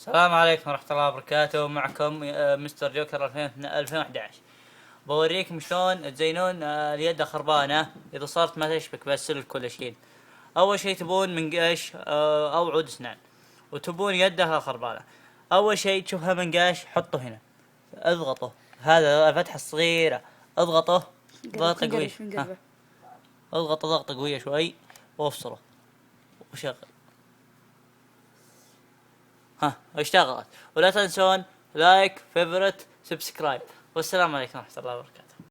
السلام عليكم ورحمة الله وبركاته. معكم مستر جوكر 2011. بوريكم شلون تزينون اليد خربانة إذا صارت ما تشبك بالسلك كل شيء. أول شيء تبون منقاش أو عود أسنان، وتبون يدها خربانة. أول شيء تشوفها منقاش حطه هنا، اضغطه، هذا الفتحة الصغيرة اضغطه ضغطة قوية، اضغطه ضغطة قوية شوي وافصله وشغل. اشتغلت. ولا تنسون لايك، فيفورت، سبسكرايب. والسلام عليكم ورحمة الله وبركاته.